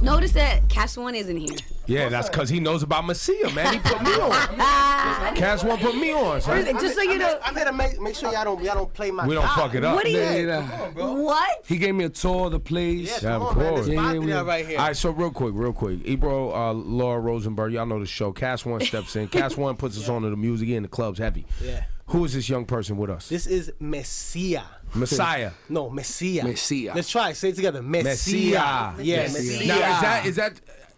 Notice that Cash One isn't here. Yeah, that's because he knows about Messia, man. He put me on. Cash One put me on, son. Just so you know, I'm here to make sure y'all don't play my. We don't fuck it up. what do you? Yeah. What? He gave me a tour of the place. Yeah, Come of on, man. course. This Yeah, yeah, right here. All right, so real quick. Ebro, Laura Rosenberg, y'all know the show. Cash One steps in. Cash One puts us on to the music and the club's heavy. Yeah. Who is this young person with us? This is Messia. Messiah. No, Messia. Messia. Let's try it. Say it together. Messia. Messia. Yeah, Messia. Messia. Now,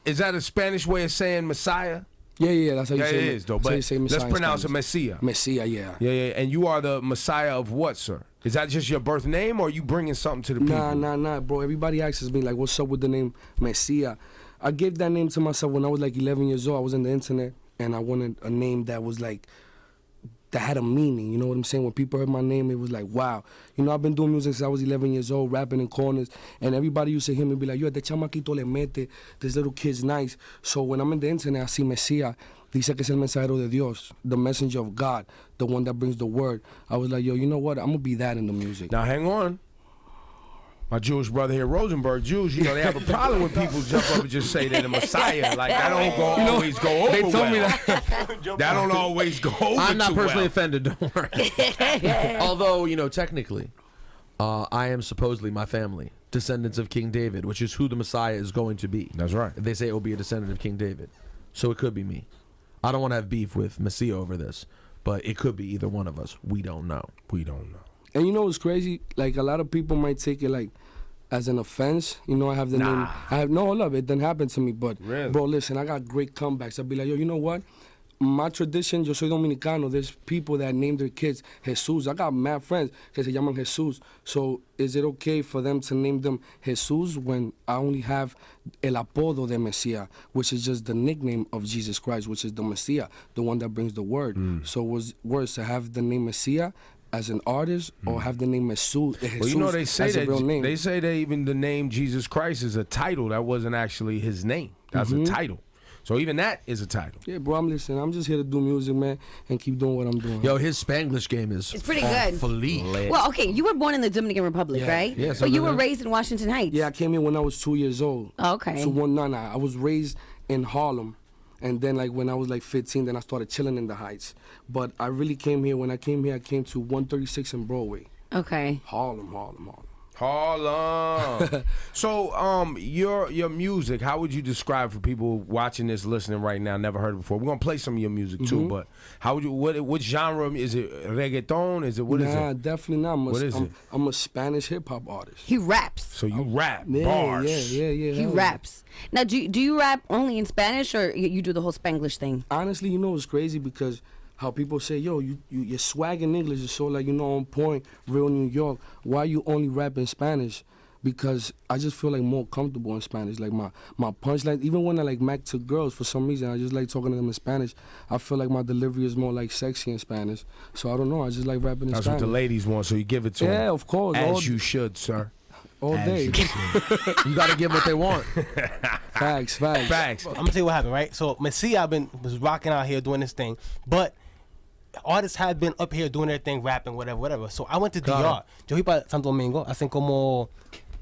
is that a Spanish way of saying Messiah? Yeah, that's how you Yeah, say it it. is, though. That's how you But say Messiah let's in pronounce it Spanish. Messia. Messia, yeah. Yeah. And you are the Messiah of what, sir? Is that just your birth name, or are you bringing something to the people? Nah, bro. Everybody asks me, like, what's up with the name Messia? I gave that name to myself when I was like 11 years old. I was on the internet, and I wanted a name that was like, that had a meaning, you know what I'm saying? When people heard my name, it was like, wow. You know, I've been doing music since I was 11 years old, rapping in corners, and everybody used to hear me be like, yo, este chamaquito le mete, this little kid's nice. So when I'm in the internet, I see Messia, dice que es el mensajero de Dios, the messenger of God, the one that brings the word. I was like, yo, you know what? I'm going to be that in the music. Now, hang on. My Jewish brother here, Rosenberg, Jews, you know, they have a problem when people jump up and just say they're the Messiah. Like, that don't always go over They told me well. that. That don't always go over I'm not too personally well. offended, don't worry. Although, you know, technically, I am supposedly my family, descendants of King David, which is who the Messiah is going to be. That's right. They say it will be a descendant of King David. So it could be me. I don't want to have beef with Messia over this, but it could be either one of us. We don't know. And you know what's crazy? Like, a lot of people might take it like as an offense. You know, I have the name. Hold up, it didn't happen to me. But, Really? bro, listen, I got great comebacks. I'll be like, yo, you know what? My tradition, yo soy dominicano. There's people that name their kids Jesus. I got mad friends que se llaman Jesus. So is it okay for them to name them Jesus when I only have el apodo de Messia, which is just the nickname of Jesus Christ, which is the Messiah, the one that brings the word. So was worse to have the name Messia as an artist or have the name Jesus, Well, you know, they say as a real name? they say that even the name Jesus Christ is a title. That wasn't actually his name. That's a title. So even that is a title. Yeah, bro, I'm listening. I'm just here to do music, man, and keep doing what I'm doing. Yo, his Spanglish game is It's pretty good. Lit. Well, okay, you were born in the Dominican Republic, Yeah. right? Yeah, so but you were then- raised in Washington Heights. Yeah, I came here when I was 2 years old. Oh, okay. So I was raised in Harlem, and then like when I was like 15, then I started chilling in the Heights. But I really came here. When I came here, I came to 136 in Broadway, Okay. Harlem. Harlem. So, your music, how would you describe for people watching this, listening right now, never heard it before? We're gonna play some of your music too, but how would you? What genre is it? Reggaeton? Is it what is Nah, it? definitely not. What is it? I'm a Spanish hip hop artist. He raps. So you rap Yeah, bars. yeah. He hell yeah. raps. Now, do you rap only in Spanish or you do the whole Spanglish thing? Honestly, you know, it's crazy because how people say, yo, your swag in English is so like, you know, on point, real New York. Why you only rap in Spanish? Because I just feel like more comfortable in Spanish. Like my punchline, even when I like mac to girls, for some reason, I just like talking to them in Spanish. I feel like my delivery is more like sexy in Spanish. So I don't know, I just like rapping in That's Spanish. what the ladies want, so you give it to them. Yeah, of course. As you should, sir. All As day. you should. You got to give what they want. Facts. Facts. I'm gonna tell you what happened, right? So Messia was rocking out here doing this thing, but artists had been up here doing their thing, rapping, whatever. So I went to DR. Yo fui para Santo Domingo hace como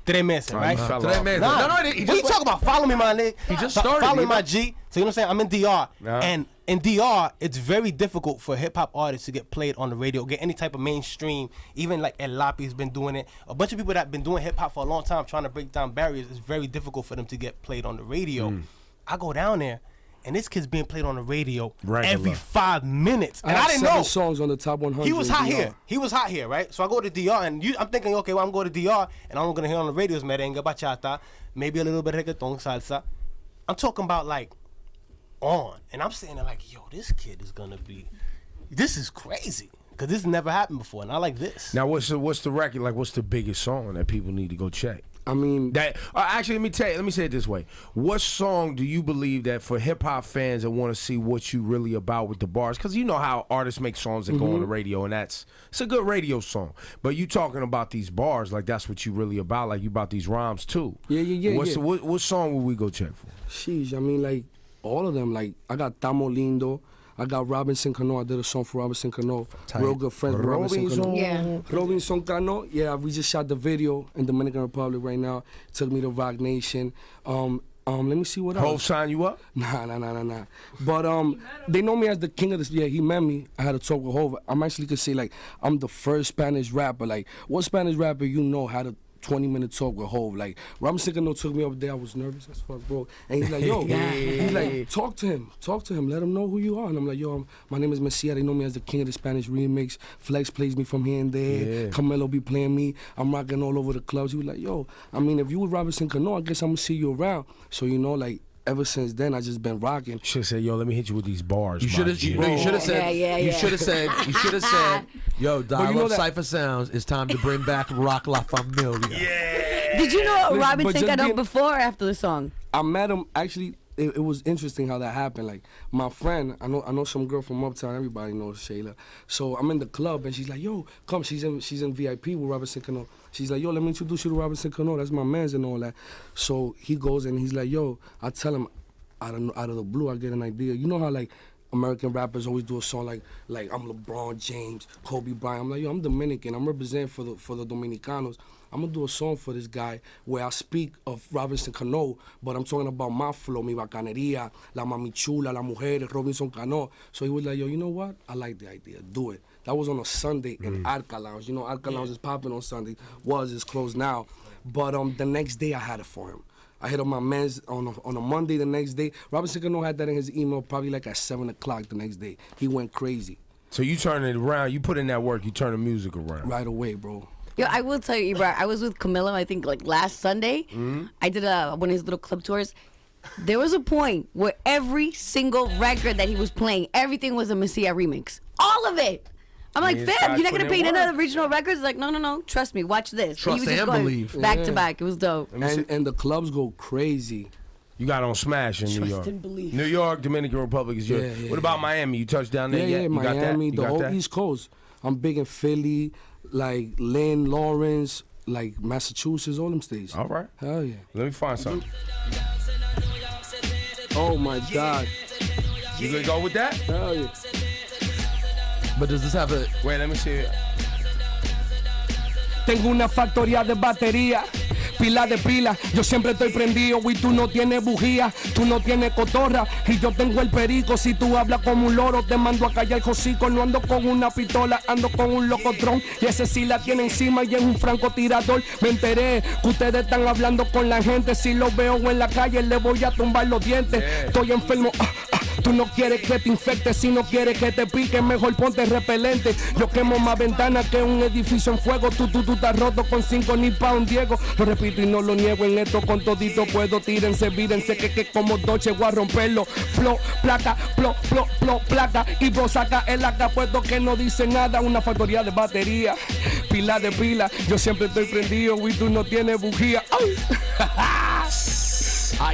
3 meses, right? you fell Today, off. man. Nah, No, he what you just talking about? Follow me, my nigga. He just started, Follow me, nigga. my G. So you know what I'm saying? I'm in DR, Yeah. and in DR, it's very difficult for hip hop artists to get played on the radio, get any type of mainstream. Even like El Lapi's been doing it. A bunch of people that been doing hip hop for a long time, trying to break down barriers. It's very difficult for them to get played on the radio. I go down there, and this kid's being played on the radio Regular. every 5 minutes, and I have didn't 7 know. songs on the top 100. He was hot in DR. here. He was hot here, right? So I go to DR, and I'm thinking, okay, well, I'm going to DR, and I'm going to hear on the radios merengue, bachata, maybe a little bit of reggaeton, salsa. I'm talking about, like, on. And I'm sitting there like, yo, this kid is going to be, this is crazy. Because this never happened before, and I like this. Now, what's the record? Like, what's the biggest song that people need to go check? I mean, That actually, let me say it this way. What song do you believe that for hip hop fans that want to see what you really about with the bars? Because you know how artists make songs that go on the radio, and it's a good radio song. But you talking about these bars, like that's what you really about. Like you about these rhymes too. Yeah. What song would we go check for? sheesh, I mean, like, all of them. Like, I got Tamo Lindo, I got Robinson Cano. I did a song for Robinson Cano. Tight. Real good friends with Robinson Cano. Yeah. Robinson Cano. Yeah, we just shot the video in Dominican Republic right now. Took me to Rock Nation. Let me see what else. Hov sign you up? Nah. But they know me as the king of this. Yeah, he met me. I had a talk with Hov. I'm actually could say like I'm the first Spanish rapper. Like, what Spanish rapper you know had a 20-minute talk with Hov? Like, Robinson Cano took me up there. I was nervous as fuck, bro. And he's like, yo, he's like, talk to him, let him know who you are. And I'm like, yo, my name is Messia. They know me as the king of the Spanish remix. Flex plays me from here and there. Camelo be playing me. I'm rocking all over the clubs. He was like, yo, I mean, if you with Robinson Cano, I guess I'm gonna see you around. So, you know, like, ever since then, I just been rocking. Should have said, yo, let me hit you with these bars. You should have said. Yeah. You should have said. Yo, dial you know up that- Cypher Sounds. It's time to bring back Rock La Familia. Did you know Listen, but Robinson just Cano being- before or after the song? I met him actually. It was interesting how that happened. Like my friend, I know some girl from Uptown. Everybody knows Shayla. So I'm in the club and she's like, "Yo, come." She's in VIP with Robinson Cano. She's like, "Yo, let me introduce you to Robinson Cano. That's my man's and all that." So he goes and he's like, "Yo," I tell him out of the blue, I get an idea. You know how like American rappers always do a song like I'm LeBron James, Kobe Bryant. I'm like, yo, I'm Dominican. I'm representing for the Dominicanos. I'm gonna do a song for this guy where I speak of Robinson Cano, but I'm talking about my flow, mi bacanería, la mami chula, la mujer, Robinson Cano. So he was like, yo, you know what? I like the idea. Do it. That was on a Sunday in Arca Lounge. You know, Arca Lounge is popping on Sunday. It's closed now. But the next day I had it for him. I hit up my man's on a Monday the next day. Robinson Cano had that in his email probably like at 7 o'clock the next day. He went crazy. So you turn it around. You put in that work. You turn the music around. Right away, bro. Yo, I will tell you, Ibra, I was with Camilo, I think, like last Sunday. I did one of his little club tours. There was a point where every single record that he was playing, everything was a Messia remix. All of it. I'm like, Yeah, fam, guys you're not going to put in pay work. another original records? Like, no. Trust me. Watch this. Trust he was just and going believe. back to back. It was dope. And the clubs go crazy. You got on Smash in New Trust York. and believe. New York, Dominican Republic is yours. Yeah, What about Miami? You touched down there Yeah, yet? You got that? Miami, You the got whole that? East Coast. I'm big in Philly, like Lynn, Lawrence, like Massachusetts, all them states. All right. Hell yeah. Let me find something. Oh my God. You gonna go with that? Hell yeah. But does this have a? Wait, let me see it. Tengo una factoría de batería, pila de pila, yo siempre estoy prendido y tú no tienes bujía, tú no tienes cotorra y yo tengo el perico, si tú hablas como un loro te mando a callar hocico, no ando con una pistola, ando con un locotrón y ese sí la tiene encima y es un francotirador, me enteré que ustedes están hablando con la gente, si lo veo en la calle le voy a tumbar los dientes, estoy enfermo, tú no quieres que te infectes, si no quieres que te pique, mejor ponte repelente. Yo quemo más ventanas que un edificio en fuego. Tú estás roto con 5 ni pa' un Diego. Lo repito y no lo niego, en esto con todito puedo. Tírense, vírense que como Doche voy a romperlo. Plo, placa, plo, placa. Y vos saca el acá puesto que no dice nada. Una factoría de batería, pila de pila. Yo siempre estoy prendido y tú no tienes bujía. ¡Ay!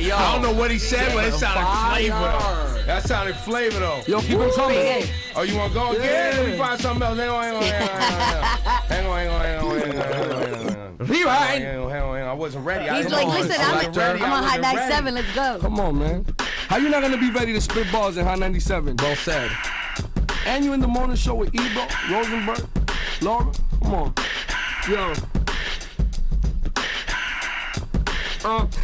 Yo, I don't know what he said, but it sounded Fire. flavor though. That sounded flavor though. Yo, keep it coming. Oh, you want to go again? Yeah. Let me find something else. Hang on. Rewind. I wasn't ready. He's I like, wasn't listen, ready. I'm on Hot I wasn't ready. 97. Let's go. Come on, man. How you not gonna be ready to spit balls in Hot 97? well said. And you in the morning show with Ebro, Rosenberg, Laura? Come on. Yo.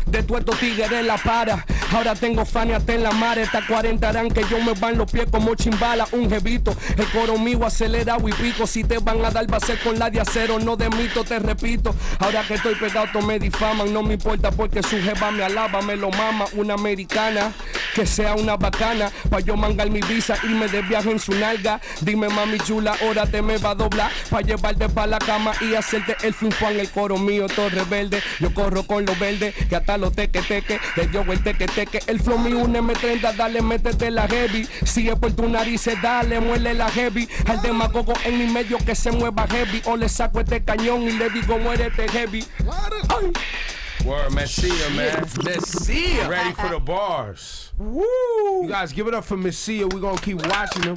De tu estos tigres la para. Ahora tengo fania hasta en la mar. Estas 40 harán que yo me van los pies como chimbala. Un jevito, el coro mío acelerado y pico. Si te van a dar va a ser con la de acero, no de mito, te repito. Ahora que estoy pegado todos me difaman. No me importa porque su jeva me alaba, me lo mama. Una americana, que sea una bacana. Pa' yo mangar mi visa, irme de viaje en su nalga. Dime mami chula, ahora te me va a doblar. Pa' llevarte pa' la cama y hacerte el finfuan. El coro mío todo rebelde. Yo corro con los verdes, que hasta los teque, le dio el teque. El flow mío un M30, dale, métete la heavy. Sigue por tu nariz, dale, muele la heavy. Al demagogo en mi medio que se mueva heavy. O le saco este cañón y le digo, muérete heavy. Ay. Word, Messia, man. Messia. Ready for the bars. Woo! You guys give it up for Messia. We're going to keep watching him.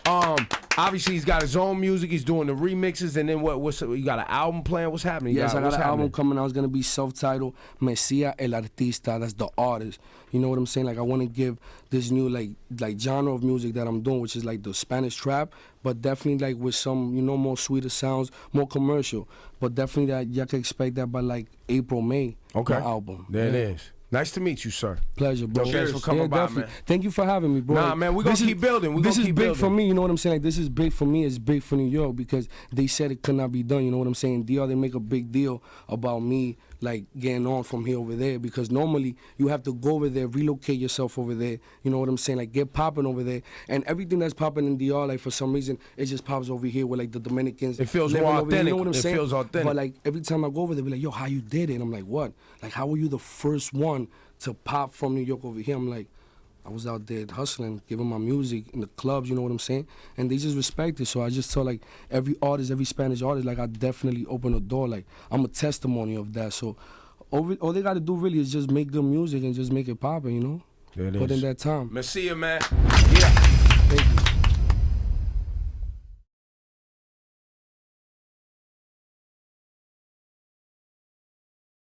Obviously he's got his own music. He's doing the remixes, and then what's you got an album plan? What's happening? Yes, I got what's an happening? album coming out. It's gonna be self-titled Messia el Artista. That's the artist. You know what I'm saying? Like I want to give this new like genre of music that I'm doing, which is like the Spanish trap, but definitely like with some more sweeter sounds, more commercial. But definitely that y'all can expect that by like April, May. Okay. My album. There it is. Nice to meet you, sir. Pleasure, bro. Thanks for coming by, definitely. man. Thank you for having me, bro. Nah, man, we gonna keep building. This is big for me, you know what I'm saying? Like, this is big for me. It's big for New York because they said it could not be done, you know what I'm saying? DR, they make a big deal about me, like, getting on from here over there because normally you have to go over there, relocate yourself over there, you know what I'm saying? Like, get popping over there. And everything that's popping in DR, like, for some reason, it just pops over here with, like, the Dominicans. It feels living more over there, authentic. you know what I'm It saying? feels authentic. But, like, every time I go over there, they're like, yo, how you did it? And I'm like, what? Like, how were you the first one to pop from New York over here? I'm like, I was out there hustling, giving my music in the clubs, you know what I'm saying? And they just respect it. So I just tell like every artist, every Spanish artist, like I definitely open the door. Like I'm a testimony of that. So all they gotta do really is just make good music and just make it poppin', you know? There it Put is. in that time. Messia, man. Yeah. Thank you.